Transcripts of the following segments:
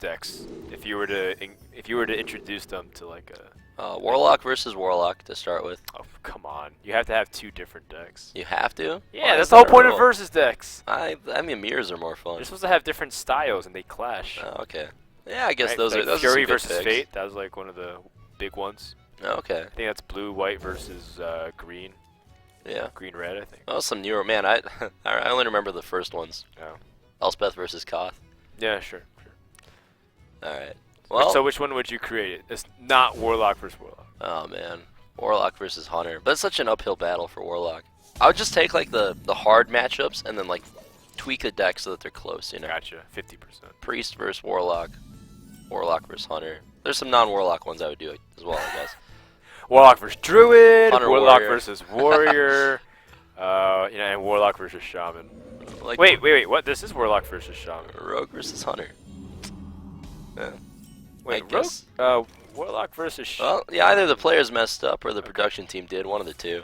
decks if you were to introduce them to like a. Warlock versus Warlock to start with. Oh, come on! You have to have two different decks. You have to? Yeah, Why that's is the whole that a point of rule? versus decks. I mean, mirrors are more fun. You're supposed to have different styles and they clash. Oh, okay. Yeah, I guess Right? those Like are those Fury are some good versus picks. Fate. That was like one of the big ones. Oh, okay. I think that's blue, white versus green. Yeah. Green, red. I think. Oh, some newer man. I I only remember the first ones. Oh. Elspeth versus Koth. Yeah, sure. All right. Well, So which one would you create? It's not Warlock versus Warlock. oh man, Warlock versus Hunter. But it's such an uphill battle for Warlock. I would just take like the hard matchups and then like tweak the deck so that they're close. You know. Gotcha. 50%. Priest versus Warlock. Warlock versus Hunter. There's some non-Warlock ones I would do as well, I guess. Warlock versus Druid. Hunter Warlock Warrior. versus Warrior. And Warlock versus Shaman. Like Wait. What? This is Warlock versus Shaman. Rogue versus Hunter. Yeah. Wait, I Rogue? guess. Warlock versus. Well, yeah, either the players messed up or the production team did. One of the two.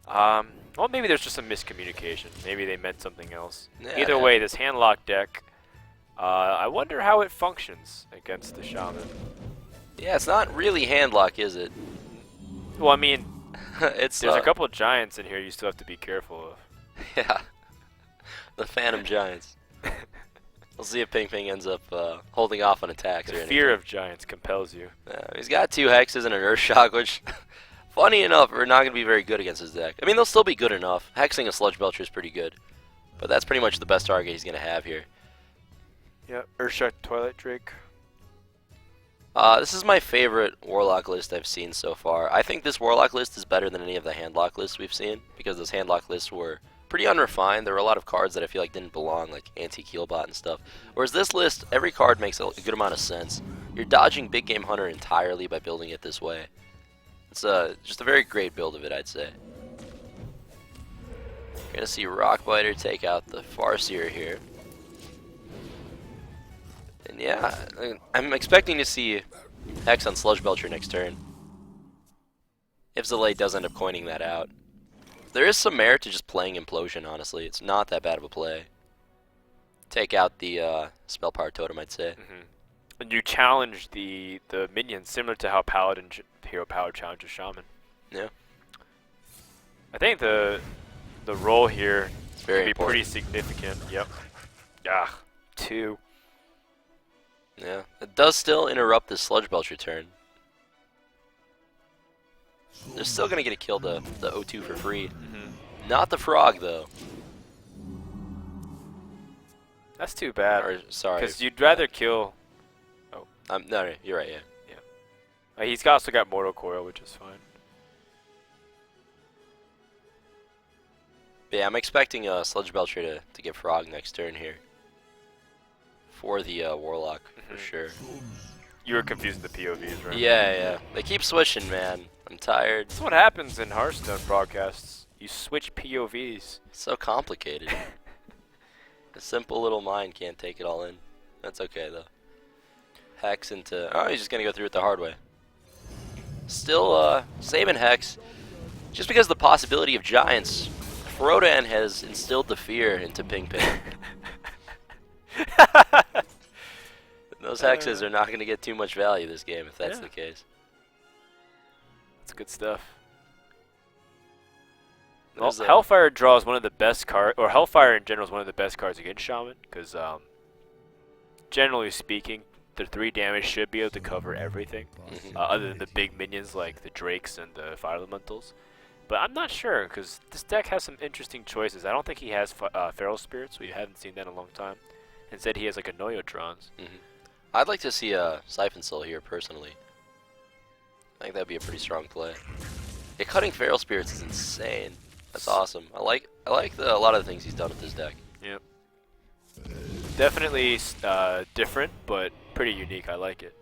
Well, maybe there's just some miscommunication. Maybe they meant something else. Yeah, Either yeah. way, this handlock deck. I wonder how it functions against the Shaman. Yeah, it's not really handlock, is it? Well, I mean, It's there's a couple of giants in here you still have to be careful of. Yeah. The Phantom Giants. We'll see if Pinpingho ends up holding off on attacks or The anything. fear of giants compels you. He's got 2 hexes and an Earth Shock, which, funny enough, are not going to be very good against his deck. I mean, they'll still be good enough. Hexing a Sludge Belcher is pretty good. But that's pretty much the best target he's going to have here. Yeah, Urshak Twilight Drake. This is my favorite Warlock list I've seen so far. I think this Warlock list is better than any of the handlock lists we've seen, because those handlock lists were pretty unrefined. There were a lot of cards that I feel like didn't belong, like Anti-Keelbot and stuff. Whereas this list, every card makes a good amount of sense. You're dodging Big Game Hunter entirely by building it this way. It's just a very great build of it, I'd say. You're going to see Rockbiter take out the Farseer here. And yeah, I'm expecting to see Hex on Sludge Belcher next turn. If Zalae does end up coining that out. There is some merit to just playing Implosion, honestly. It's not that bad of a play. Take out the Spell Power Totem, I'd say. And you challenge the minions similar to how Paladin Hero Power challenges Shaman. Yeah. I think the role here It's very can be important. pretty significant. Yep. Ah, 2. Yeah. It does still interrupt the Sludge Belcher turn. They're still going to get a kill the O2 for free. Not the Frog, though. That's too bad. Or, sorry. Because you'd rather kill. No, you're right, yeah. He's also got Mortal Coil, which is fine. But yeah, I'm expecting Sludge Belcher to get Frog next turn here. For the Warlock, for sure. You were confused with the POVs, right? Yeah. They keep switching, man. I'm tired. That's what happens in Hearthstone broadcasts. You switch POVs. It's so complicated. A simple little mind can't take it all in. That's okay, though. Hex into... Oh, he's just going to go through it the hard way. Still, saving Hex. Just because of the possibility of giants, Frodan has instilled the fear into Pinpingho. Those hexes are not going to get too much value this game if that's the case. That's good stuff. Well, There's a- Hellfire draws one of the best cards, or Hellfire in general is one of the best cards against Shaman, because generally speaking, the 3 damage should be able to cover everything, other than the big minions like the Drakes and the Fire Elementals. But I'm not sure, because this deck has some interesting choices. I don't think he has Feral Spirits, we haven't seen that in a long time. Instead, he has like a Noyotrons. I'd like to see a Siphon Soul here, personally. I think that'd be a pretty strong play. Yeah, cutting Feral Spirits is insane. That's awesome. I like a lot of the things he's done with this deck. Yep. Definitely different, but pretty unique. I like it.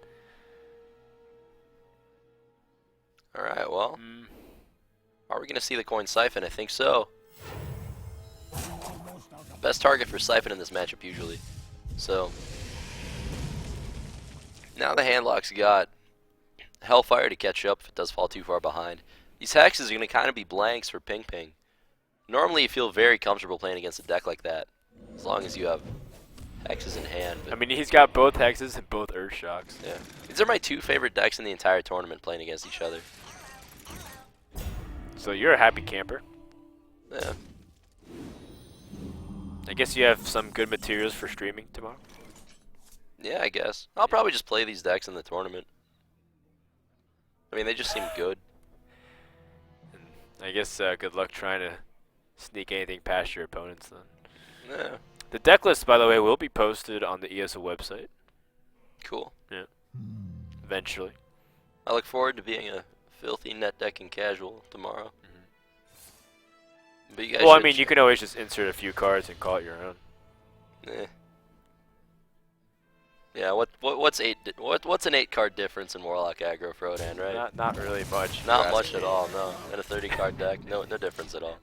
Alright, well. Are we going to see the coin Siphon? I think so. Best target for Siphon in this matchup, usually. So, now the Handlock's got Hellfire to catch up if it does fall too far behind. These hexes are going to kind of be blanks for Pinpingho. Normally you feel very comfortable playing against a deck like that, as long as you have hexes in hand. But I mean, he's got both hexes and both earth shocks. yeah, these are my 2 favorite decks in the entire tournament playing against each other. So you're a happy camper. Yeah. I guess you have some good materials for streaming tomorrow. Yeah, I guess. I'll probably just play these decks in the tournament. I mean, they just seem good. And I guess good luck trying to sneak anything past your opponents then. Yeah. The deck list, by the way, will be posted on the ESL website Cool. Yeah. Eventually. I look forward to being a filthy net decking casual tomorrow. But you guys Well, I should mean, you can always just insert a few cards and call it your own. Yeah, what's an 8-card difference in Warlock aggro Frodan, right? Not really much. Not much at all, no. In a 30-card deck, no difference at all.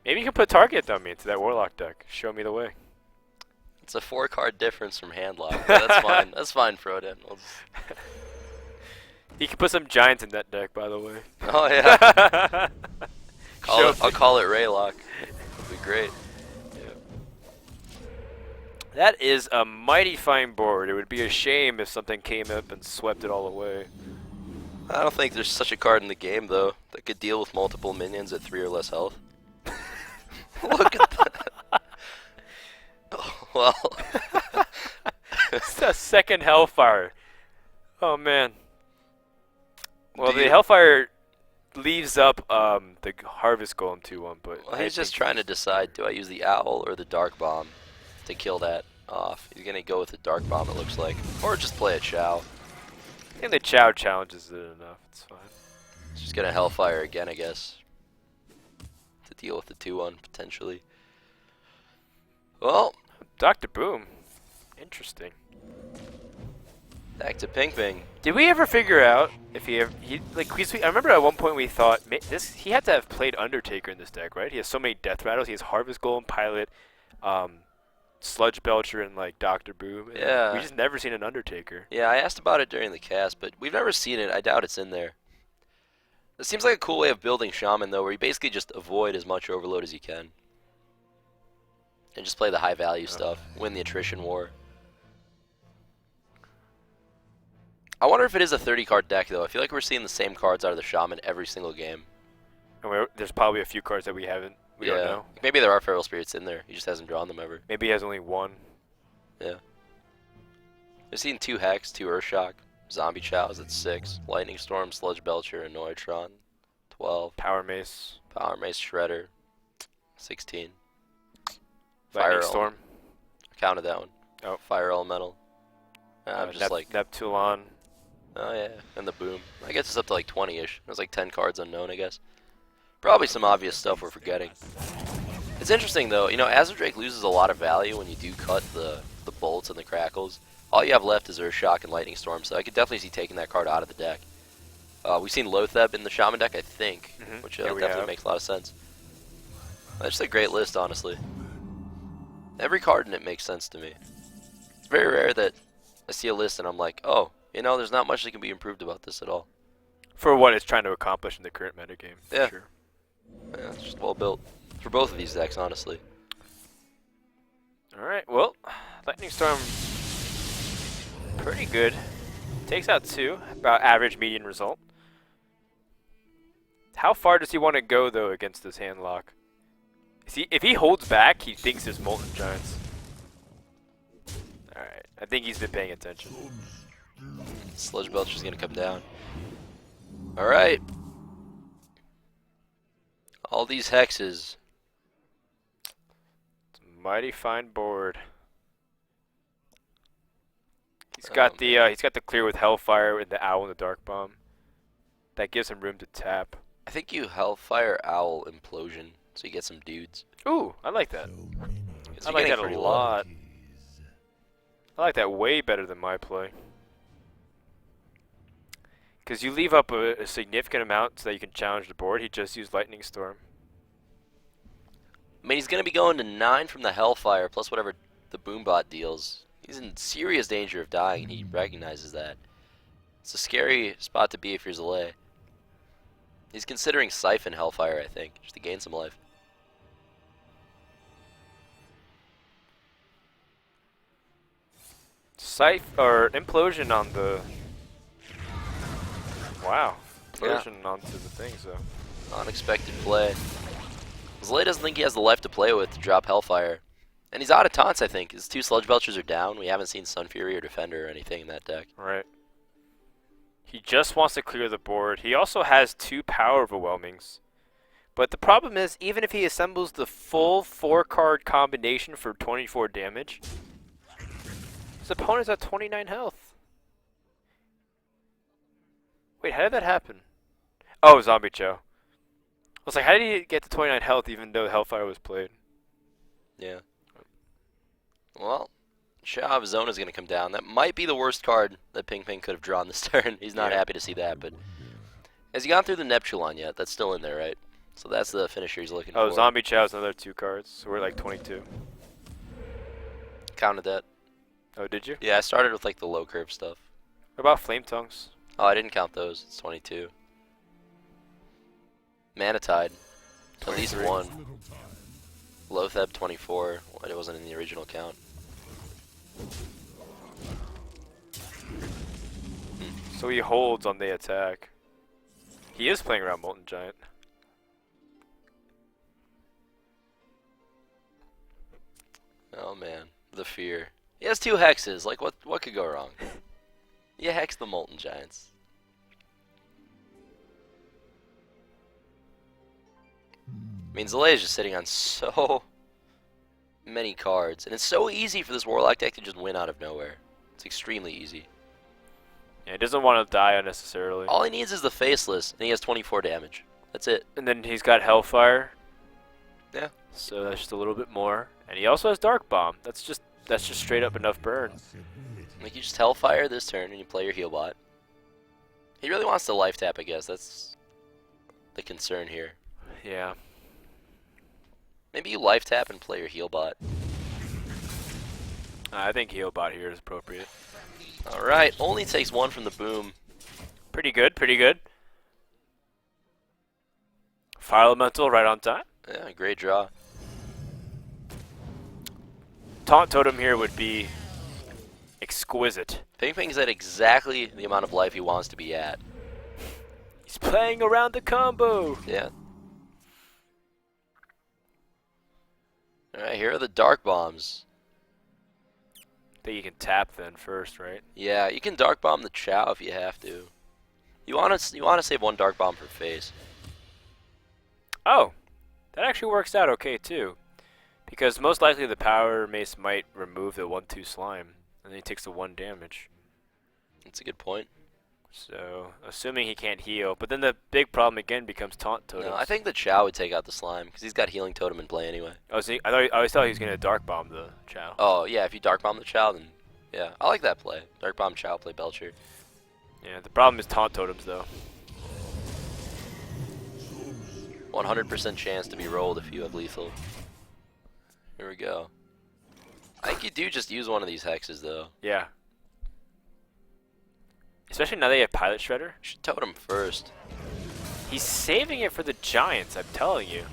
Maybe you can put target dummy into that Warlock deck. Show me the way. It's a 4-card difference from handlock. But that's fine. That's fine, Frodan. You can put some giants in that deck, by the way. Oh yeah. I'll call it Raylock. It'll be great. That is a mighty fine board. It would be a shame if something came up and swept it all away. I don't think there's such a card in the game, though, that could deal with multiple minions at 3 or less health. Look at that. Oh, well. It's a second Hellfire. Oh, man. Well, the Hellfire leaves up the Harvest Golem 2-1, but... Well, he's just trying to decide, do I use the Owl or the Dark Bomb to kill that off? He's going to go with the Dark Bomb, it looks like. Or just play a Chow. I think the Chow challenges it enough. It's fine. Just going to Hellfire again, I guess. To deal with the 2-1, potentially. Well... Dr. Boom. Interesting. Back to Pinpingho. Did we ever figure out if I remember at one point we thought he had to have played Undertaker in this deck, right? He has so many Death Rattles. He has Harvest Golem, Pilot, Sludge Belcher, and like Dr. Boom. And yeah. we just never seen an Undertaker. Yeah, I asked about it during the cast, but we've never seen it. I doubt it's in there. It seems like a cool way of building Shaman, though, where you basically just avoid as much overload as you can. And just play the high value stuff. Win the attrition war. I wonder if it is a 30-card deck, though. I feel like we're seeing the same cards out of the Shaman every single game. And there's probably a few cards that we don't know. Maybe there are Feral Spirits in there. He just hasn't drawn them ever. Maybe he has only one. Yeah. I've seen 2 Hex, 2 Earthshock, Zombie Chows at 6, Lightning Storm, Sludge Belcher, and Noitron, 12. Power Mace. Power Mace Shredder, 16. Lightning Storm. Counted that one. Oh. Fire Elemental. I'm just like... Neptulon. Oh yeah, and the Boom. I guess it's up to like 20-ish. There's like 10 cards unknown, I guess. Probably some obvious stuff we're forgetting. It's interesting though, you know, Azure Drake loses a lot of value when you do cut the bolts and the crackles. All you have left is Earthshock and Lightning Storm, so I could definitely see taking that card out of the deck. We've seen Lotheb in the Shaman deck, I think, which definitely makes a lot of sense. That's just a great list, honestly. Every card in it makes sense to me. It's very rare that I see a list and I'm like, oh, you know, there's not much that can be improved about this at all. For what it's trying to accomplish in the current metagame. Yeah. Sure. Yeah, it's just well built. For both of these decks, honestly. Alright, well, Lightning Storm, pretty good. Takes out 2, about average median result. How far does he want to go, though, against this handlock? If he holds back, he thinks there's Molten Giants. Alright, I think he's been paying attention. Sludge Belcher's gonna come down. Alright. All these hexes. It's a mighty fine board. He's got the clear with Hellfire and the Owl and the Dark Bomb. That gives him room to tap. I think you Hellfire Owl Implosion, so you get some dudes. Ooh, I like that. So I like that a lot. I like that way better than my play. Because you leave up a significant amount so that you can challenge the board. He just used Lightning Storm. I mean, he's going to be going to 9 from the Hellfire, plus whatever the Boombot deals. He's in serious danger of dying, and he recognizes that. It's a scary spot to be if you're Zalae. He's considering Siphon Hellfire, I think, just to gain some life. or implosion on the. Wow. Yeah. Implosion onto the things though. Unexpected play. Zalae doesn't think he has the life to play with to drop Hellfire. And he's out of taunts, I think. His 2 Sludge Belchers are down. We haven't seen Sun Fury or Defender or anything in that deck. Right. He just wants to clear the board. He also has 2 power overwhelmings. But the problem is, even if he assembles the full 4-card combination for 24 damage, his opponent's at 29 health. Wait, how did that happen? Oh, Zombie Chow. I was like, how did he get to 29 health even though Hellfire was played? Yeah. Well, Shao of Zone is going to come down. That might be the worst card that Pinpingho could have drawn this turn. He's not happy to see that, but has he gone through the Neptulon yet? That's still in there, right? So that's the finisher he's looking for. Oh, Zombie Chow's another 2 cards, so we're like 22. Counted that. Oh, did you? Yeah, I started with like the low curve stuff. What about Flame Tongues? Oh, I didn't count those. It's 22. Manatide. At least 1. Lotheb 24. Well, it wasn't in the original count. So he holds on the attack. He is playing around Molten Giant. Oh man, the fear. He has 2 hexes. Like what could go wrong? You hex the Molten Giants. I mean, Zalae is just sitting on so many cards, and it's so easy for this Warlock deck to just win out of nowhere. It's extremely easy. Yeah, he doesn't want to die unnecessarily. All he needs is the Faceless, and he has 24 damage. That's it. And then he's got Hellfire. Yeah. So that's just a little bit more. And he also has Dark Bomb. That's just straight up enough burn. Like, you just Hellfire this turn, and you play your heal bot. He really wants to life tap, I guess. That's the concern here. Yeah. Maybe you life tap and play your heal bot. I think Healbot here is appropriate. Alright, only takes 1 from the boom. Pretty good, pretty good. Fire Elemental right on time. Yeah, great draw. Taunt Totem here would be exquisite. Pinping's at exactly the amount of life he wants to be at. He's playing around the combo. Yeah. Alright, here are the Dark Bombs. I think you can tap then first, right? Yeah, you can Dark Bomb the Chow if you have to. You want to save 1 Dark Bomb for face. Oh, that actually works out okay too. Because most likely the Power Mace might remove the 1/2 slime. And then he takes the 1 damage. That's a good point. So, assuming he can't heal. But then the big problem again becomes Taunt Totems. No, I think the Chow would take out the slime, because he's got Healing Totem in play anyway. Oh, so I always thought he was going to Dark Bomb the Chow. Oh, yeah, if you Dark Bomb the Chow, then yeah. I like that play. Dark Bomb Chow, play Belcher. Yeah, the problem is Taunt Totems though. 100% chance to be rolled if you have lethal. Here we go. I think you do just use one of these hexes, though. Yeah. Especially now that you have Pilot Shredder. You should totem first. He's saving it for the Giants, I'm telling you.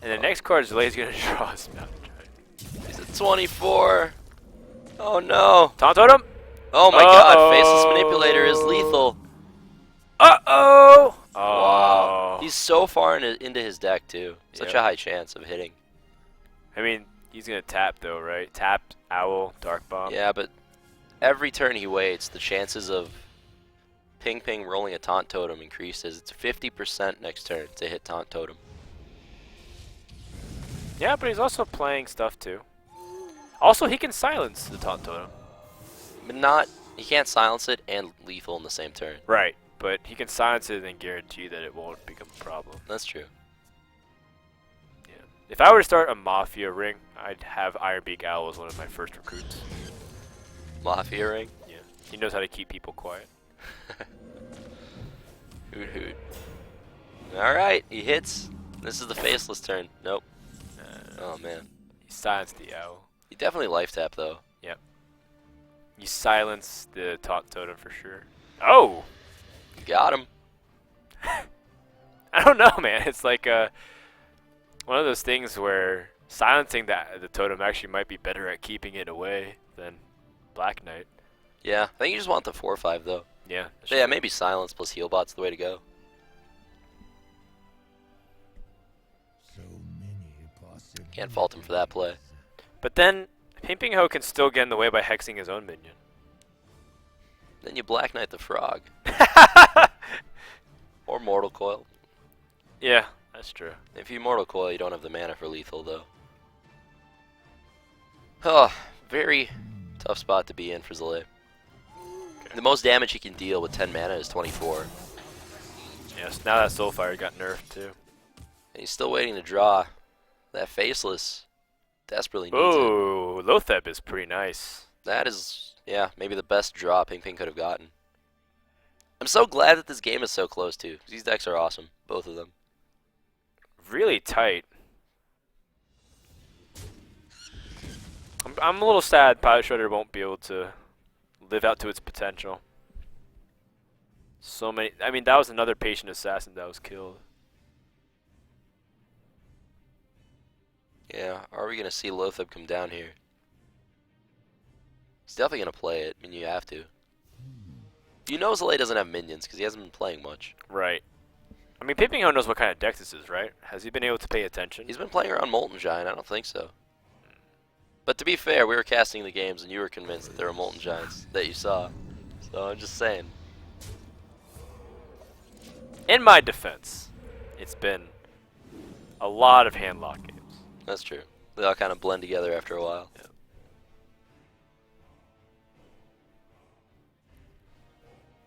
And the next card, Zalae's going to draw a Mountain Giant. He's at 24. Oh, no. Taunt Totem? Oh, my God. Faceless Manipulator is lethal. Uh-oh! Oh. Wow. He's so far into his deck, too. Such a high chance of hitting. I mean, he's going to tap, though, right? Tap, Owl, Dark Bomb. Yeah, but every turn he waits, the chances of Pinpingho rolling a Taunt Totem increases. It's 50% next turn to hit Taunt Totem. Yeah, but he's also playing stuff, too. Also, he can silence the Taunt Totem. But he can't silence it and lethal in the same turn. Right, but he can silence it and guarantee that it won't become a problem. That's true. Yeah. If I were to start a Mafia ring, I'd have Ironbeak Owl as one of my first recruits. Mafia ring? Yeah. He knows how to keep people quiet. Hoot hoot. Alright, he hits. This is the faceless turn. Nope. Oh man. He silenced the Owl. He definitely life tap though. Yep. You silence the Taunt Totem for sure. Oh! Got him. I don't know, man. It's like one of those things where silencing the totem actually might be better at keeping it away than Black Knight. Yeah, I think you just want the 4/5 though. Yeah. So yeah, maybe silence plus heal bot's the way to go. Can't fault him for that play. But then Pinpingho can still get in the way by hexing his own minion. Then you Black Knight the Frog. Or Mortal Coil. Yeah, that's true. If you Mortal Coil, you don't have the mana for lethal though. Oh, very tough spot to be in for Zalae. Okay. The most damage he can deal with 10 mana is 24. Yes, now that Soulfire got nerfed too. And he's still waiting to draw. That Faceless desperately needs it. Ooh, Lotheb is pretty nice. That is, yeah, maybe the best draw Ping could have gotten. I'm so glad that this game is so close too. These decks are awesome, both of them. Really tight. I'm a little sad Pilot Shredder won't be able to live out to its potential. So many. I mean, that was another patient assassin that was killed. Yeah, are we going to see Lotheb come down here? He's definitely going to play it. I mean, you have to. You know Zalae doesn't have minions because he hasn't been playing much. Right. I mean, Pinpingho knows what kind of deck this is, right? Has he been able to pay attention? He's been playing around Molten Giant. I don't think so. But to be fair, we were casting the games and you were convinced that there were Molten Giants that you saw. So I'm just saying. In my defense, it's been a lot of handlock games. That's true. They all kind of blend together after a while. Yeah.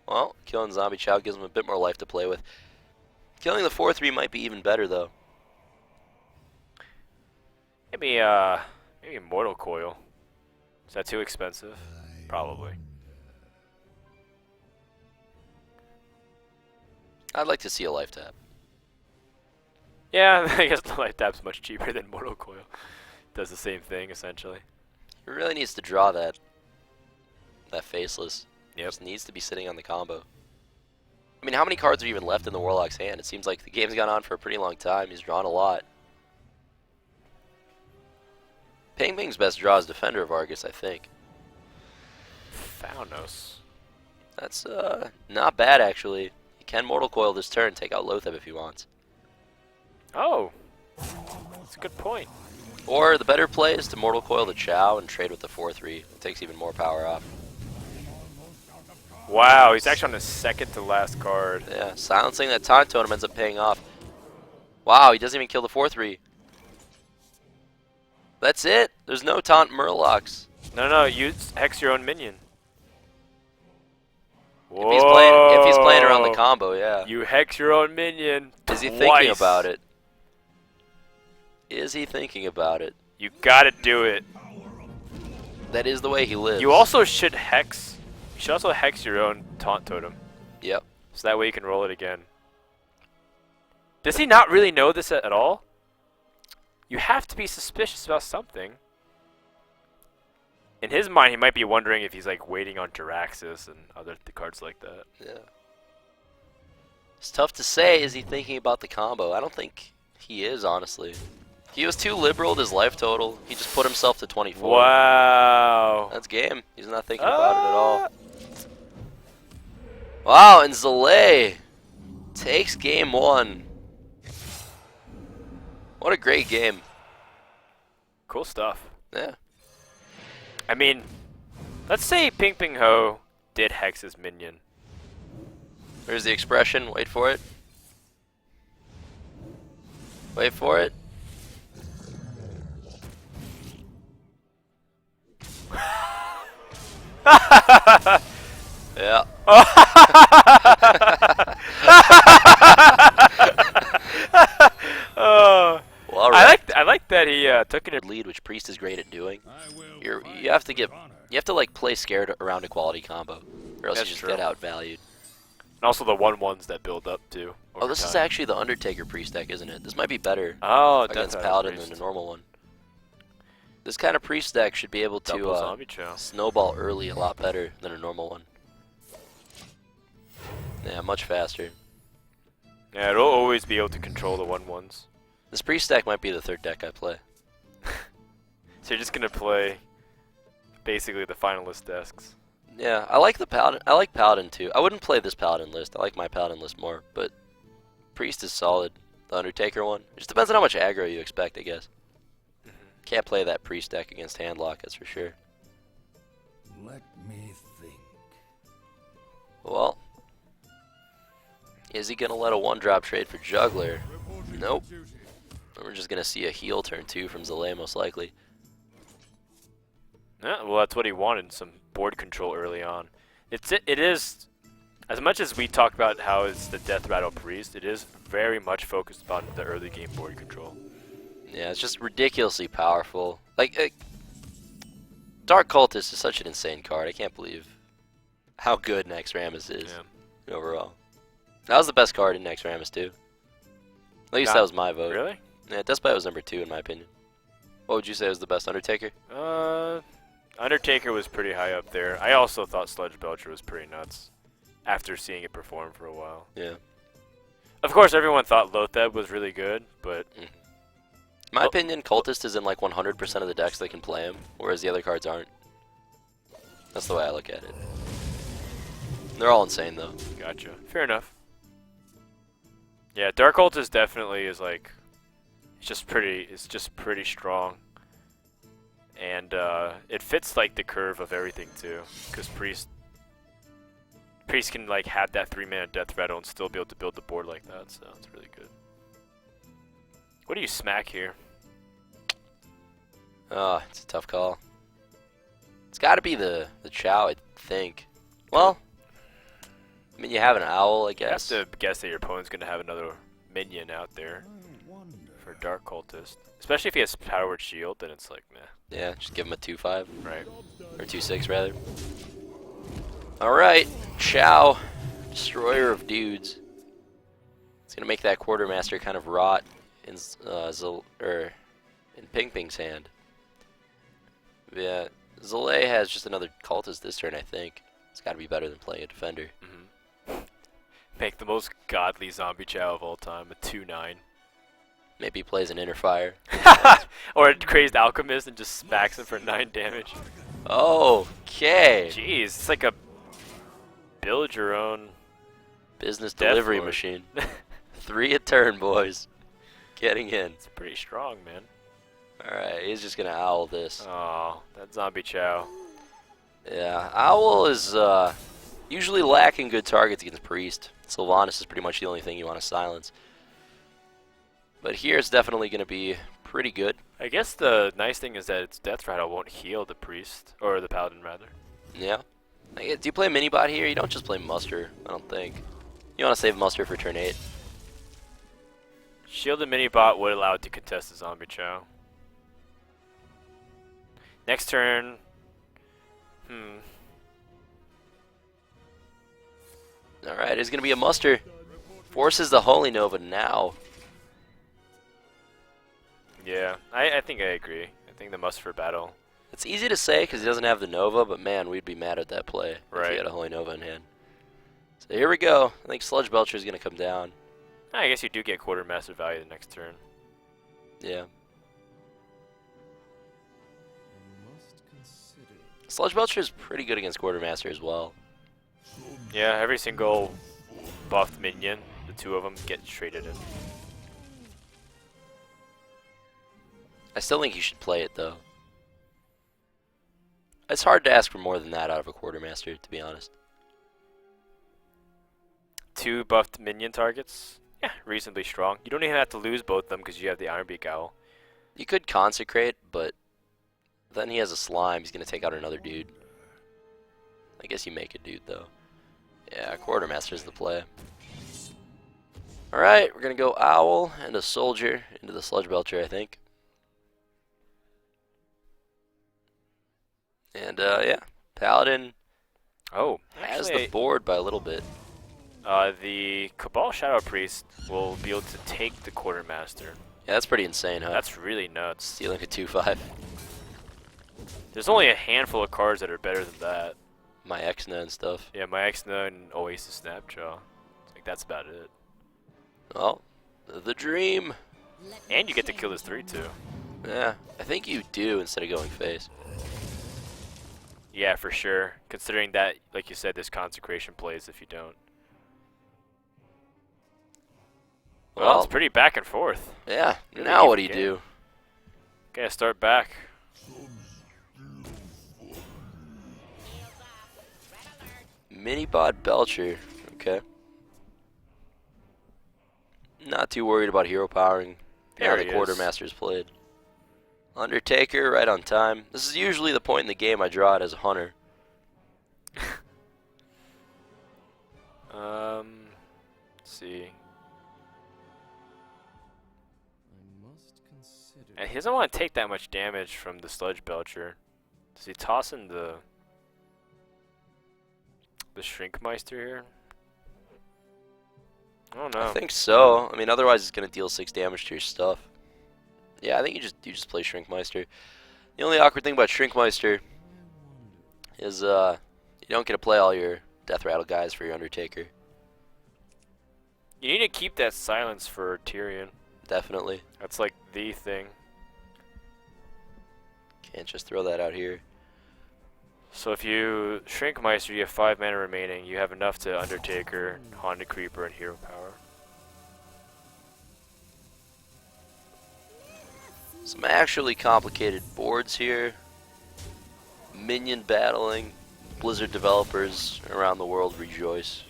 Well, killing Zombie Chow gives him a bit more life to play with. Killing the 4/3 might be even better though. Maybe Mortal Coil. Is that too expensive? Probably. I'd like to see a life tap. Yeah, I guess the life tap's much cheaper than Mortal Coil. Does the same thing essentially. He really needs to draw that Faceless. Yep. Just needs to be sitting on the combo. I mean, how many cards are even left in the Warlock's hand? It seems like the game's gone on for a pretty long time. He's drawn a lot. Ping's best draw is Defender of Argus, I think. Thanos. That's not bad actually. He can Mortal Coil this turn, take out Lotheb if he wants. Oh, that's a good point. Or the better play is to Mortal Coil the Chow and trade with the 4/3. It takes even more power off. Wow, he's actually on his second to last card. Yeah, silencing that Taunt Totem ends up paying off. Wow, he doesn't even kill the 4/3. That's it. There's no Taunt Murlocs. No, you hex your own minion. If he's playing around the combo, yeah. You hex your own minion. Is he twice. thinking about it? Is he thinking about it? You gotta do it. That is the way he lives. You also should hex. You should also hex your own taunt totem. Yep. So that way you can roll it again. Does he not really know this at all? You have to be suspicious about something. In his mind, he might be wondering if he's like waiting on Jiraxis and other cards like that. Yeah. It's tough to say. Is he thinking about the combo? I don't think he is, honestly. He was too liberal with his life total. He just put himself to 24. Wow. That's game. He's not thinking about it at all. Wow, and Zalae takes game 1. What a great game. Cool stuff. Yeah. I mean, let's say Pinpingho did hex his minion. There's the expression. Wait for it. Wait for it. Yeah. Well, I like that he took it. lead, which Priest is great at doing. You have to like play scared around a quality combo, or else That's you just true. get outvalued. And also the 1/1s that build up too. Oh, this is actually the Undertaker Priest deck, isn't it? This might be better Death against Rider Paladin Priest. than a normal one. This kind of Priest deck should be able Double to zombie chow. snowball early a lot better than a normal one. Yeah, much faster. Yeah, it'll always be able to control the 1/1s. This Priest deck might be the third deck I play. So you're just gonna play basically the finalist desks. Yeah, I like the Paladin. I like Paladin too. I wouldn't play this Paladin list. I like my Paladin list more, but Priest is solid. The Undertaker one. It just depends on how much aggro you expect, I guess. Can't play that Priest deck against Handlock, that's for sure. Let me think. Well, is he gonna let a one-drop trade for Juggler? Nope. We're just gonna see a heal turn 2 from Zalae most likely. Yeah, well, that's what he wanted, some board control early on. It is, as much as we talk about how it's the Death Rattle Priest, it is very much focused on the early game board control. Yeah, it's just ridiculously powerful. Like, Dark Cultist is such an insane card. I can't believe how good Naxxramas is overall. That was the best card in Naxxramas too. At least that was my vote. Really? Yeah, Despite was number 2 in my opinion. What would you say was the best Undertaker? Undertaker was pretty high up there. I also thought Sludge Belcher was pretty nuts after seeing it perform for a while. Yeah. Of course, everyone thought Lotheb was really good, but... In my opinion, Cultist is in like 100% of the decks that can play him, whereas the other cards aren't. That's the way I look at it. They're all insane though. Gotcha. Fair enough. Yeah, Dark Cultist definitely is like... It's just pretty strong. And it fits like the curve of everything too, because Priest can like have that 3-mana Death Rattle and still be able to build the board like that, so it's really good. What do you smack here? Oh, it's a tough call. It's got to be the Chow, I think. Well, I mean, you have an Owl, I guess. You have to guess that your opponent's going to have another minion out there for Dark Cultist. Especially if he has Powered Shield, then it's like, meh. Yeah, just give him a 2/5. Right. Or 2/6, rather. Alright, Chow, Destroyer of Dudes. It's going to make that Quartermaster kind of rot in Pinping's hand. Yeah, Zalae has just another Cultist this turn, I think. It's got to be better than playing a Defender. Make the most godly zombie Chow of all time, a 2/9. Maybe he plays an Inner Fire. Or a Crazed Alchemist and just smacks him for 9 damage. Okay. Jeez, it's like a build your own business Death delivery Lord. machine. 3 a turn, boys. Getting in. It's pretty strong, man. Alright, he's just going to Owl this. Oh, that zombie Chow. Yeah, Owl is usually lacking good targets against Priest. Sylvanas is pretty much the only thing you want to silence. But here it's definitely going to be pretty good. I guess the nice thing is that its Death Rattle won't heal the Priest, or the Paladin rather. Yeah. Do you play Minibot here? You don't just play Muster, I don't think. You want to save Muster for turn 8. Shielded Minibot would allow it to contest the zombie Chow. Next turn... Alright, it's going to be a Muster. Forces the Holy Nova now. Yeah, I think I agree. I think the must for battle. It's easy to say because he doesn't have the Nova, but man, we'd be mad at that play if he had a Holy Nova in hand. So here we go. I think Sludge Belcher is going to come down. I guess you do get Quartermaster value the next turn. Yeah. Sludge Belcher is pretty good against Quartermaster as well. Yeah, every single buffed minion, the 2 of them get traded in. I still think you should play it though. It's hard to ask for more than that out of a Quartermaster, to be honest. 2 buffed minion targets? Yeah, reasonably strong. You don't even have to lose both of them because you have the Ironbeak Owl. You could Consecrate, but then he has a Slime. He's going to take out another dude. I guess you make a dude though. Yeah, Quartermaster's the play. Alright, we're going to go Owl and a Soldier into the Sludge Belcher, I think. And yeah, Paladin has the board by a little bit. The Cabal Shadow Priest will be able to take the Quartermaster. Yeah, that's pretty insane, huh? That's really nuts. Stealing a 2/5. There's only a handful of cards that are better than that. My Exna and stuff. Yeah, my Exna and Oasis Snapjaw. Like, that's about it. Well, the dream. And you get to kill this 3 too. Yeah, I think you do instead of going face. Yeah, for sure. Considering that, like you said, this consecration plays if you don't. Well, it's pretty back and forth. Yeah. Really Now what do even you game. do? Gotta start back. Minibot Belcher. Okay. Not too worried about hero powering. There Now the he is. Quartermaster's played. Undertaker, right on time. This is usually the point in the game I draw it as a hunter. Let's see. And he doesn't want to take that much damage from the Sludge Belcher. Does he toss in the Shrinkmeister here? I don't know. I think so. I mean, otherwise it's gonna deal 6 damage to your stuff. Yeah, I think you just play Shrinkmeister. The only awkward thing about Shrinkmeister is you don't get to play all your Death Rattle guys for your Undertaker. You need to keep that silence for Tyrion. Definitely. That's like the thing. Can't just throw that out here. So if you Shrinkmeister, you have 5 mana remaining. You have enough to Undertaker, Haunted Creeper, and Hero Power. Some actually complicated boards here. Minion battling. Blizzard developers around the world rejoice.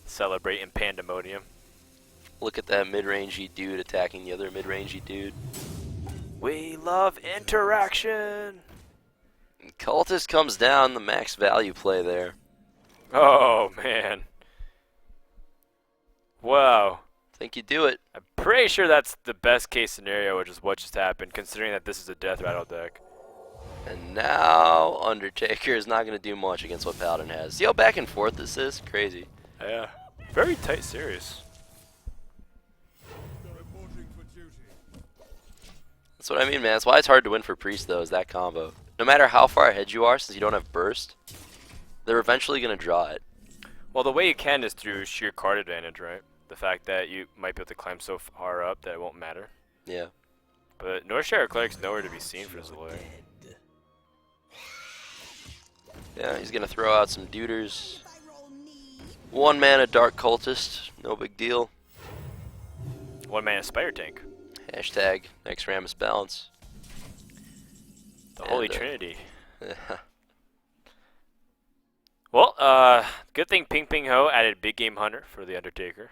Celebrate in pandemonium. Look at that mid-rangey dude attacking the other mid-rangey dude. We love interaction. Cultist comes down, the max value play there. Oh man. Wow. Think you do it. I'm pretty sure that's the best case scenario, which is what just happened, considering that this is a Death Rattle deck. And now Undertaker is not going to do much against what Paladin has. See how back and forth this is? Crazy. Yeah. Very tight series. That's what I mean, man. That's why it's hard to win for Priest, though, is that combo. No matter how far ahead you are, since you don't have Burst, they're eventually going to draw it. Well, the way you can is through sheer card advantage, right? The fact that you might be able to climb so far up that it won't matter. Yeah. But Northshire Cleric's nowhere to be seen for Zalae. Yeah, he's going to throw out some duders. 1 mana Dark Cultist. No big deal. 1 mana Spire Tank. Hashtag next Rammus balance. The Holy And, Trinity. Yeah. Well, good thing Pinpingho added Big Game Hunter for the Undertaker.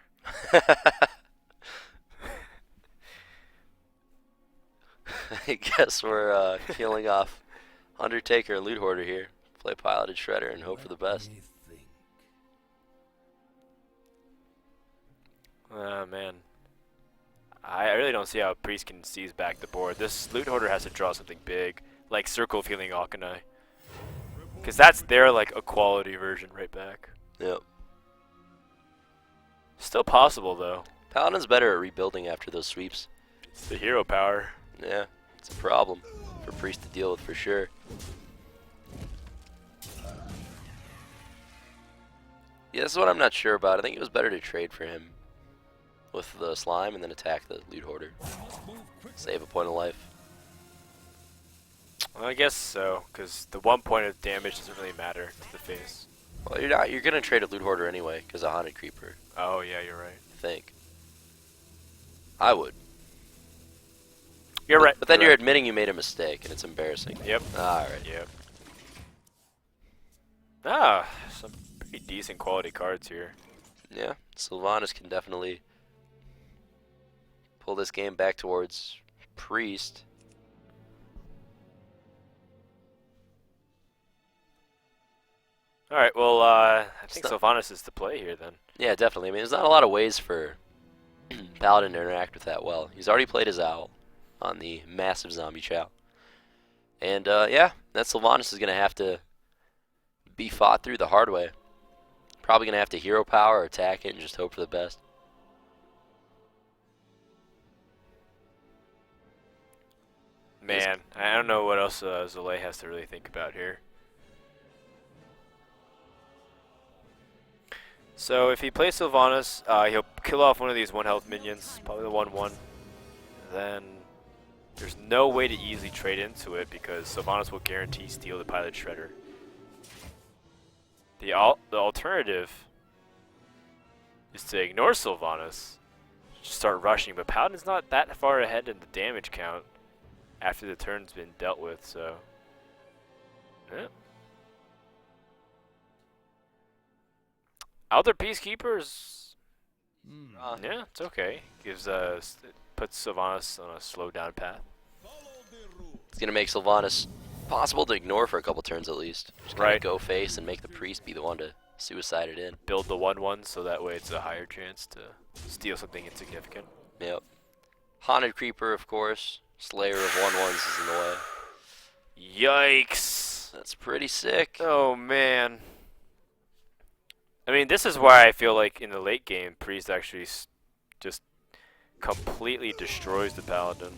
I guess we're killing off Undertaker and Loot Hoarder here. Play Piloted Shredder and hope for the best. Man. I really don't see how Priest can seize back the board. This Loot Hoarder has to draw something big, like Circle of Healing Alkanai. Because that's their, like, equality version right back. Yep. Still possible, though. Paladin's better at rebuilding after those sweeps. It's the hero power. Yeah, it's a problem for Priest to deal with for sure. Yeah, this is what I'm not sure about. I think it was better to trade for him with the slime and then attack the Loot Hoarder. Save a point of life. Well, I guess so, because the 1 point of damage doesn't really matter to the face. Well, you're not. You're gonna trade a Loot Hoarder anyway because of Haunted Creeper. Oh, yeah, you're right. I think. I would. You're right. But then you're right. admitting you made a mistake, and it's embarrassing. Yep. All right. Yep. Ah, some pretty decent quality cards here. Yeah, Sylvanas can definitely pull this game back towards Priest. All right, well, I think Stop. Sylvanas is the play here then. Yeah, definitely. I mean, there's not a lot of ways for Paladin to interact with that well. He's already played his Owl on the massive Zombie Chow. And, yeah, that Sylvanas is going to have to be fought through the hard way. Probably going to have to hero power or attack it and just hope for the best. Man, I don't know what else Zalae has to really think about here. So if he plays Sylvanas, he'll kill off one of these 1 health minions, probably the 1/1. Then There's no way to easily trade into it because Sylvanas will guarantee steal the Pilot Shredder. The alternative is to ignore Sylvanas, just start rushing, but Paladin's not that far ahead in the damage count after the turn's been dealt with, so... Yeah. Other Peacekeepers... yeah, it's okay. Gives puts Sylvanas on a slow down path. It's gonna make Sylvanas possible to ignore for a couple turns at least. Just kind of go face and make the priest be the one to suicide it in. Build the 1/1 so that way it's a higher chance to steal something insignificant. Yep. Haunted Creeper, of course. Slayer of 1/1s is in the way. Yikes! That's pretty sick. Oh man. I mean, this is why I feel like in the late game, Priest actually just completely destroys the Paladin.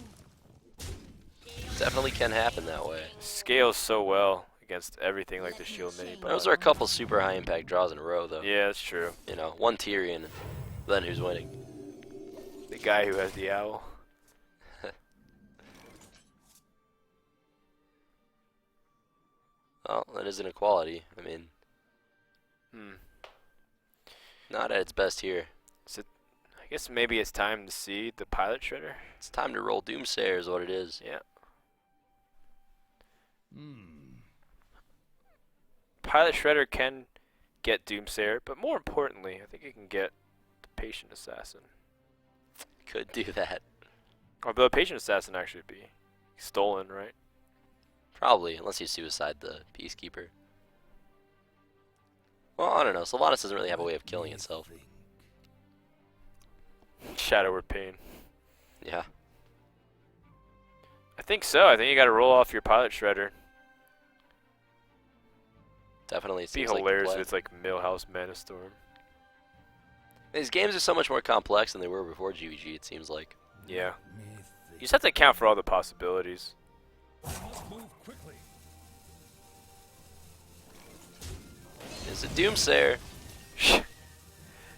Definitely can happen that way. Scales so well against everything like the shield mini. Those are a couple super high impact draws in a row, though. Yeah, that's true. You know, one Tyrion, then who's winning? The guy who has the owl. Well, that is an equality. I mean, not at its best here. So, I guess maybe it's time to see the Pilot Shredder. It's time to roll Doomsayer is what it is. Yeah. Pilot Shredder can get Doomsayer, but more importantly, I think it can get the Patient Assassin. Could do that. Although the Patient Assassin actually would be stolen, right? Probably, unless you suicide the Peacekeeper. Well, I don't know. Sylvanas doesn't really have a way of killing itself. Shadow or Pain. Yeah. I think so. I think you got to roll off your Pilot Shredder. Definitely It'd be seems hilarious like if it's like Millhouse Mana Storm. These games are so much more complex than they were before GVG, it seems like. Yeah. You just have to account for all the possibilities. It's a Doomsayer.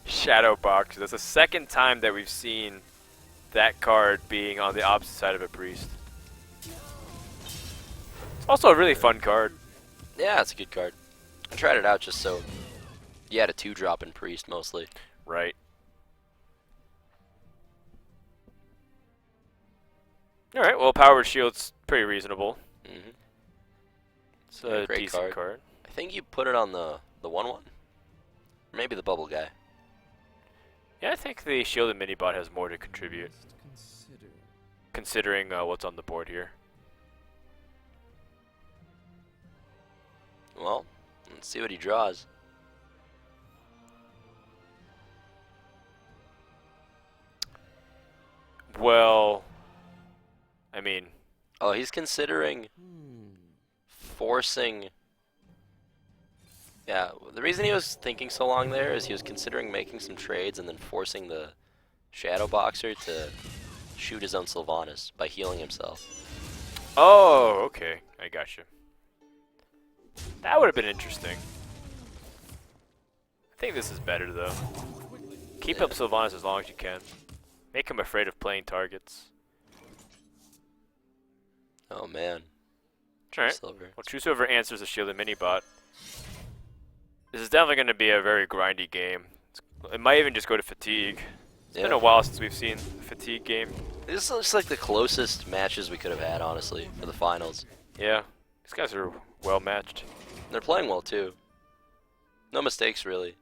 Shadow Box. That's the second time that we've seen that card being on the opposite side of a Priest. It's also a really fun card. Yeah, it's a good card. I tried it out just so you had a 2-drop in Priest mostly. Right. Alright, well, Powered Shield's pretty reasonable. It's a great decent card. I think you put it on the 1/1. Or maybe the bubble guy. Yeah, I think the Shielded Minibot has more to contribute. Considering what's on the board here. Well, let's see what he draws. Well, I mean... Oh, he's considering forcing... Yeah, the reason he was thinking so long there is he was considering making some trades and then forcing the Shadow Boxer to shoot his own Sylvanas by healing himself. Oh, okay. I gotcha. That would have been interesting. I think this is better, though. Keep up Sylvanas as long as you can. Make him afraid of playing targets. Oh, man. Alright. Silver. Well, choose whoever answers the Shielded Minibot. This is definitely going to be a very grindy game. It might even just go to fatigue. It's been a while since we've seen a fatigue game. This is just like the closest matches we could have had, honestly, for the finals. Yeah, these guys are well matched. They're playing well, too. No mistakes, really.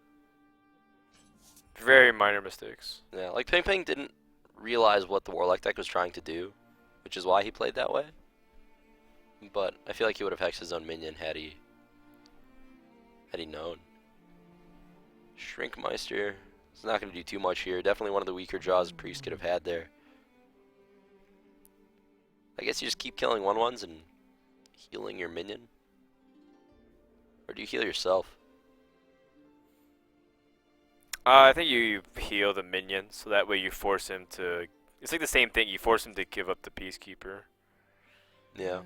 Very minor mistakes. Yeah, like Pinpingho didn't realize what the Warlock deck was trying to do, which is why he played that way. But I feel like he would have hexed his own minion had he known. Shrinkmeister is not going to do too much here. Definitely one of the weaker draws Priest could have had there. I guess you just keep killing 1/1s and healing your minion. Or do you heal yourself? I think you heal the minion, so that way you force him to... It's like the same thing. You force him to give up the Peacekeeper. Yeah.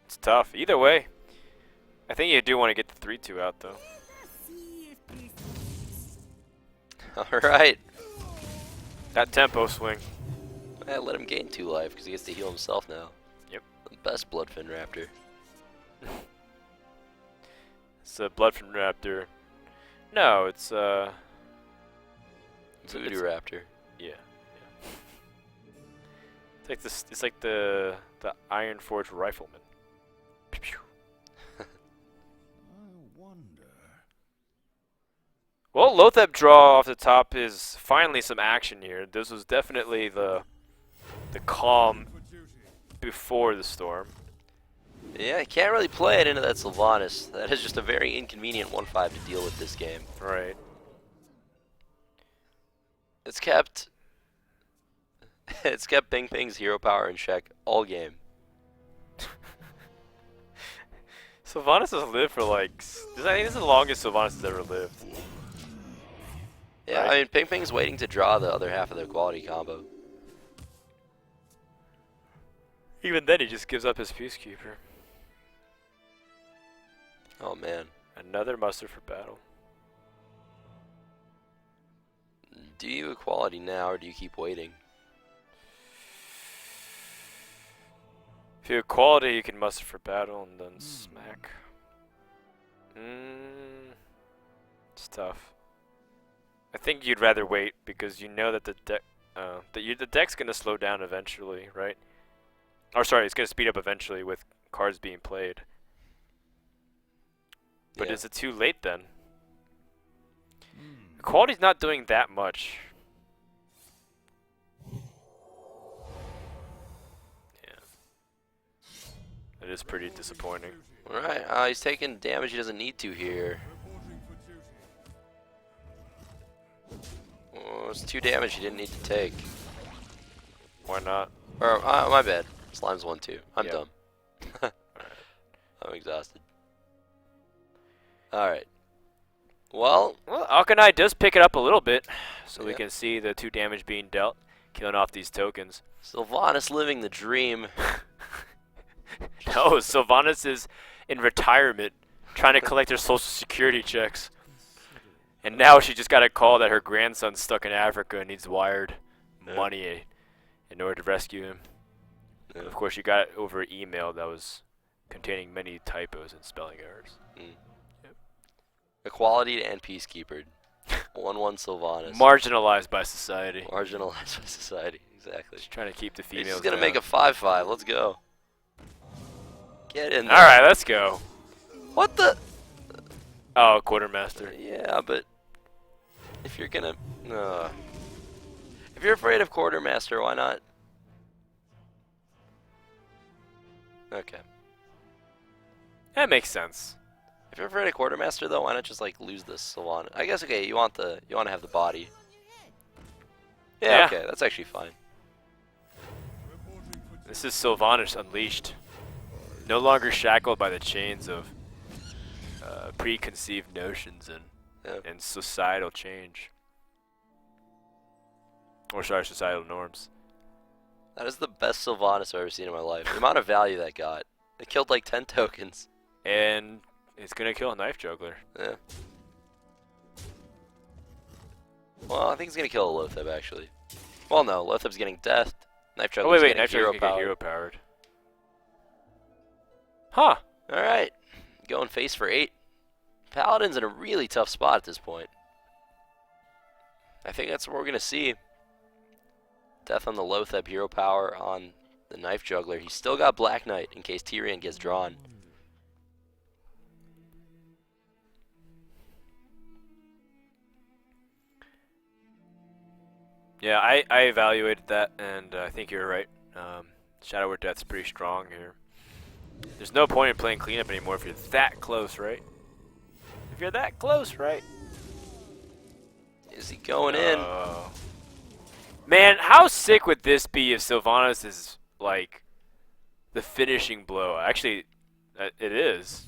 It's tough. Either way, I think you do want to get the 3-2 out, though. Alright. That tempo swing. I let him gain 2 life because he gets to heal himself now. Yep. The best Bloodfin Raptor. It's a Bloodfin Raptor. No, it's Voodoo Raptor. Yeah. It's like this. It's like the Iron Forge Rifleman. Pew, pew. I wonder. Well, Lothep draw off the top is finally some action here. This was definitely the calm before the storm. Yeah, I can't really play it into that Sylvanas. That is just a very inconvenient 1-5 to deal with this game. Right. It's kept Pinping's hero power in check all game. Sylvanas has lived for like. I think this is the longest Sylvanas has ever lived. Yeah, Right. I mean Pinping's waiting to draw the other half of their quality combo. Even then, he just gives up his Peacekeeper. Oh man. Another muster for battle. Do you equality now or do you keep waiting? If you have quality, you can muster for battle and then smack. It's tough. I think you'd rather wait because you know that the deck, the deck's gonna slow down eventually, right? Or sorry, it's gonna speed up eventually with cards being played. But Yeah. is it too late then? Quality's not doing that much. Yeah. It is pretty disappointing. Alright, he's taking damage he doesn't need to here. Oh, it's 2 damage he didn't need to take. Why not? Or, my bad. Slime's 1-2. I'm Yep. dumb. I'm exhausted. Alright. Well, Well, Alkanai does pick it up a little bit, so we Yeah. can see the 2 damage being dealt, killing off these tokens. Sylvanas living the dream. No, Sylvanas is in retirement, trying to collect her social security checks. And now she just got a call that her grandson's stuck in Africa and needs wired money in order to rescue him. Yeah. Of course, you got it over email that was containing many typos and spelling errors. Equality and Peacekeeper. 1-1 Sylvanas. Marginalized by society. Marginalized by society. Exactly. Just trying to keep the He's females just gonna down. make a 5-5. Let's go. Get in there. Alright, let's go. What the? Oh, Quartermaster. Yeah, but if you're gonna, if you're afraid of Quartermaster, why not? Okay. That makes sense. If you're afraid of Quartermaster, though, why not just like lose this Sylvanas? I guess okay. You want to have the body. Yeah, Yeah. okay, that's actually fine. This is Sylvanas Unleashed. No longer shackled by the chains of preconceived notions and societal change. Or sorry, societal norms. That is the best Sylvanas I've ever seen in my life. The amount of value that got. It killed like 10 tokens. And it's going to kill a Knife Juggler. Yeah. Well, I think it's gonna kill a Lotheb actually. Well, no, Lotheb's getting deathed. Knife Oh, Juggler's wait, getting Knife hero Juggler's going to power. get hero powered. Huh. All right, going face for 8. Paladin's in a really tough spot at this point. I think that's what we're gonna see. Death on the Lotheb, hero power on the Knife Juggler. He's still got Black Knight in case Tyrion gets drawn. Yeah, I evaluated that, and I think you're right. Shadow Word Death's pretty strong here. There's no point in playing cleanup anymore if you're that close, right? If you're that close, right? Is he going in? Man, how sick would this be if Sylvanas is, like, the finishing blow? Actually, it is.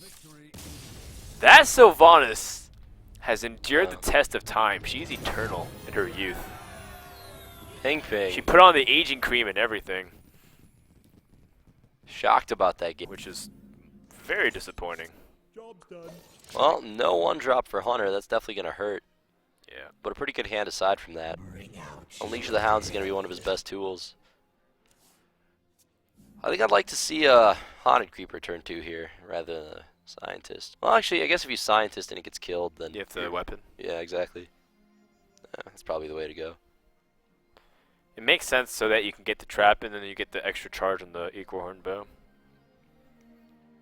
That Sylvanas has endured the test of time. She's eternal in her youth. Ping Ping. She put on the aging cream and everything, Shocked about that game. which is very disappointing. Job's done. Well, no 1-drop for Hunter. That's definitely gonna hurt. Yeah. Yeah. But a pretty good hand aside from that. Unleash the Hounds is going to be one of his best tools. I think I'd like to see a Haunted Creeper turn 2 here, rather than a Scientist. Well, actually, I guess if you Scientist and he gets killed, then... You have the weapon. Yeah, exactly. That's probably the way to go. It makes sense so that you can get the trap and then you get the extra charge on the Equal Horn Bow.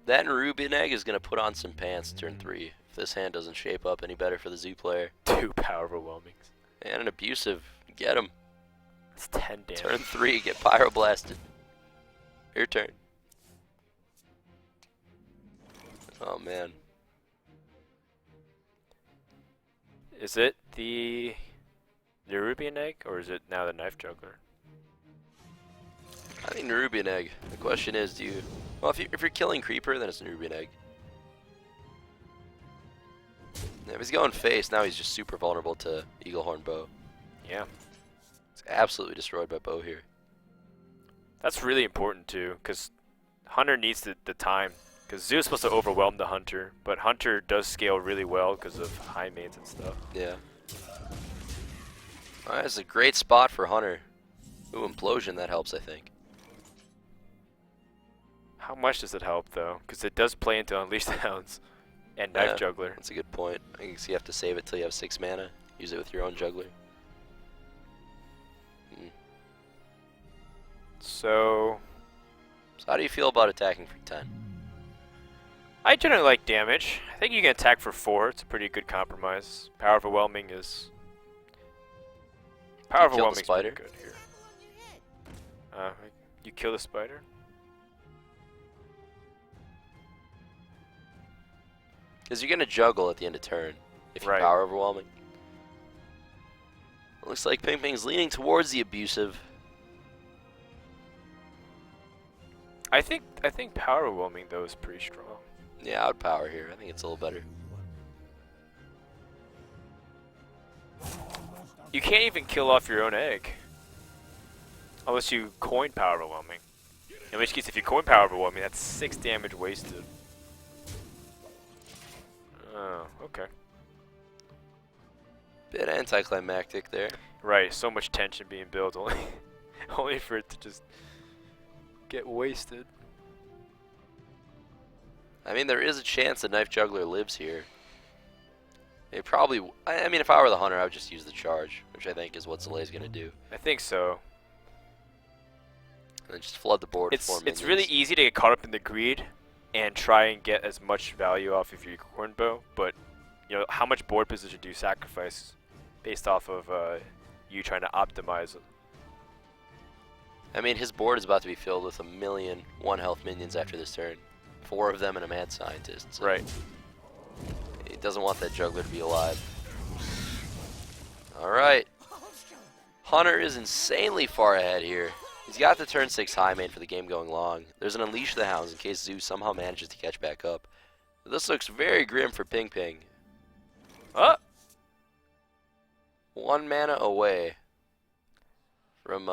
That and Rubian Egg is going to put on some pants turn 3, if this hand doesn't shape up any better for the Zoo player. 2 power overwhelmings. And an Abusive. Get him. It's 10 damage. Turn 3, get Pyroblasted. Your turn. Oh, man. Is it the Nerubian Egg, or is it now the Knife Juggler? I think Nerubian Egg. The question is, do you... Well, if you're killing Creeper, then it's Nerubian Egg. If he's going face, now he's just super vulnerable to Eagle Horn Bow. Yeah. It's absolutely destroyed by Bow here. That's really important too, because Hunter needs the time. Because Zoo is supposed to overwhelm the Hunter, but Hunter does scale really well because of high mains and stuff. Yeah. Alright, that's a great spot for Hunter. Ooh, Implosion, that helps, I think. How much does it help though? Because it does play into Unleash the Hounds and Knife Juggler. That's a good point. I guess you have to save it till you have 6 mana. Use it with your own Juggler. So how do you feel about attacking for 10? I generally like damage. I think you can attack for 4. It's a pretty good compromise. Power overwhelming is pretty good here. You kill the spider. Because you're going to juggle at the end of turn if you Right. power overwhelming. It looks like Pinping's leaning towards the Abusive. I think power overwhelming though is pretty strong. Yeah, I would power here. I think it's a little better. You can't even kill off your own egg unless you coin power overwhelming. In which case, if you coin power overwhelming, that's 6 damage wasted. Oh, okay. Bit anticlimactic there. Right, so much tension being built, only for it to just get wasted. I mean, there is a chance that Knife Juggler lives here. It probably... I mean, if I were the Hunter, I would just use the charge, which I think is what Zalae's going to do. I think so. And then just flood the board with 4 minions. It's really easy to get caught up in the greed and try and get as much value off of your Corn Bow, but you know, how much board position do you sacrifice based off of you trying to optimize it? I mean, his board is about to be filled with 1,000,000 1-health minions after this turn. 4 of them and a Mad Scientist. So Right. he doesn't want that Juggler to be alive. Alright. Hunter is insanely far ahead here. He's got the turn 6 high main for the game going long. There's an Unleash the Hounds in case Zoo somehow manages to catch back up. This looks very grim for Pinping. Oh! 1 mana away from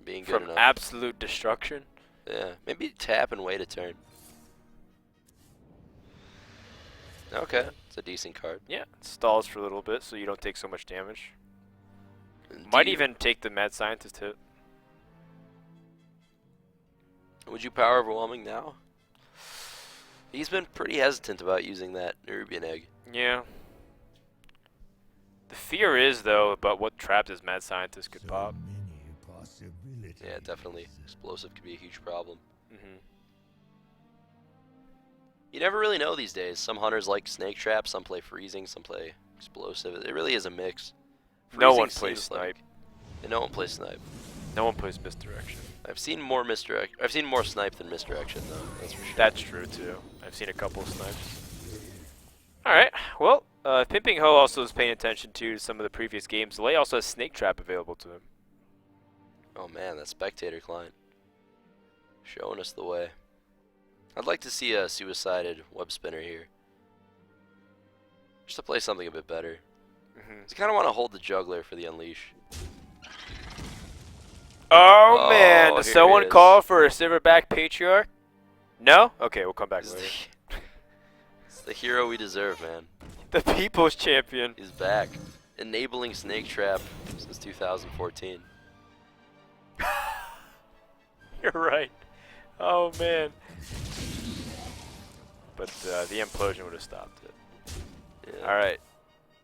being good From enough. absolute destruction. Yeah, maybe tap and wait a turn. Okay, it's a decent card. Yeah, it stalls for a little bit so you don't take so much damage. And Might do you- even take the Mad Scientist hit. Would you power overwhelming now? He's been pretty hesitant about using that Nerubian Egg. Yeah. The fear is, though, about what traps his Mad Scientist could pop. Yeah, definitely. Explosive could be a huge problem. You never really know these days. Some hunters like Snake Trap, some play Freezing, some play Explosive. It really is a mix. No Freezing one plays seems like- Snipe. and no one plays Snipe. No one plays Misdirection. I've seen more Snipe than Misdirection, though. That's for sure. That's true, too. I've seen a couple of snipes. Alright, well, Pinpingho also is paying attention to some of the previous games. Zalae also has Snake Trap available to him. Oh man, that Spectator client. Showing us the way. I'd like to see a suicided Web Spinner here. Just to play something a bit better. I kind of want to hold the Juggler for the Unleash. Oh, man, does here someone it is. call for a Silverback Patriarch? No? Okay, we'll come back This is later. It's the hero we deserve, man. The People's Champion. He's back. enabling Snake Trap since 2014. You're right. Oh man. But the implosion would have stopped it. Yeah. All right.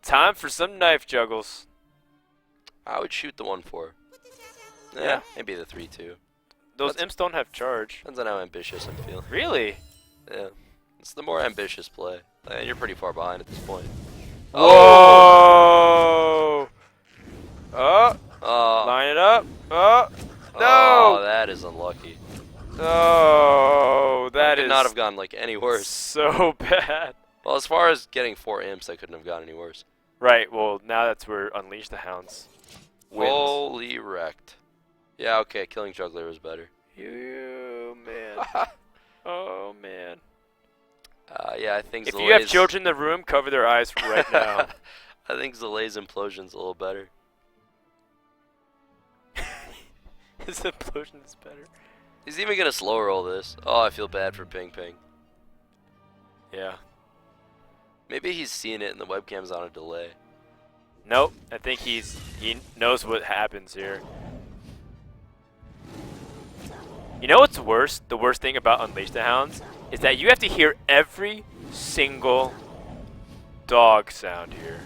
Time for some knife juggles. I would shoot the 1-4. Yeah. Maybe the 3-2. Those That's- imps don't have charge. Depends on how ambitious I'm feeling. Really? Yeah. It's the more ambitious play. And you're pretty far behind at this point. Whoa! Oh, Oh. line it up. Oh, Oh, no! that is unlucky. Oh, that Could is not have gone like any worse. so bad. Well, as far as getting 4 imps, I couldn't have gone any worse. Right, well, now that's where Unleash the Hounds wins. Holy wrecked. Yeah, okay, killing Juggler was better. You, man. Oh, man. Yeah, I think If Zalae's... you have children in the room, cover their eyes right now. I think Zalae's implosion's a little better. His implosion is better. He's even gonna slow roll this. Oh, I feel bad for Ping Ping. Yeah. Maybe he's seeing it and the webcam's on a delay. Nope, I think he knows what happens here. You know what's worse? The worst thing about Unleash the Hounds is that you have to hear every single dog sound here.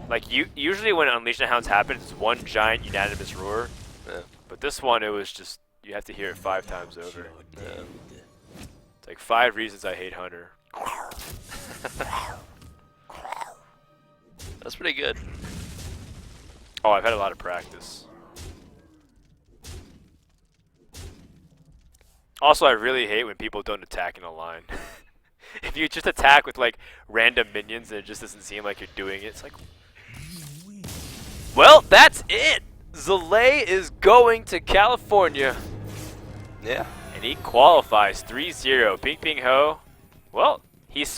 Like usually when Unleash the Hounds happens, it's one giant unanimous roar. Yeah. But this one, it was just you have to hear it 5 times over. Yeah. It's like 5 reasons I hate Hunter. That's pretty good. Oh, I've had a lot of practice. Also, I really hate when people don't attack in a line. If you just attack with like random minions and it just doesn't seem like you're doing it, it's like... Well, that's it! Zalae is going to California. Yeah. And he qualifies 3-0. Pinpingho, well, he's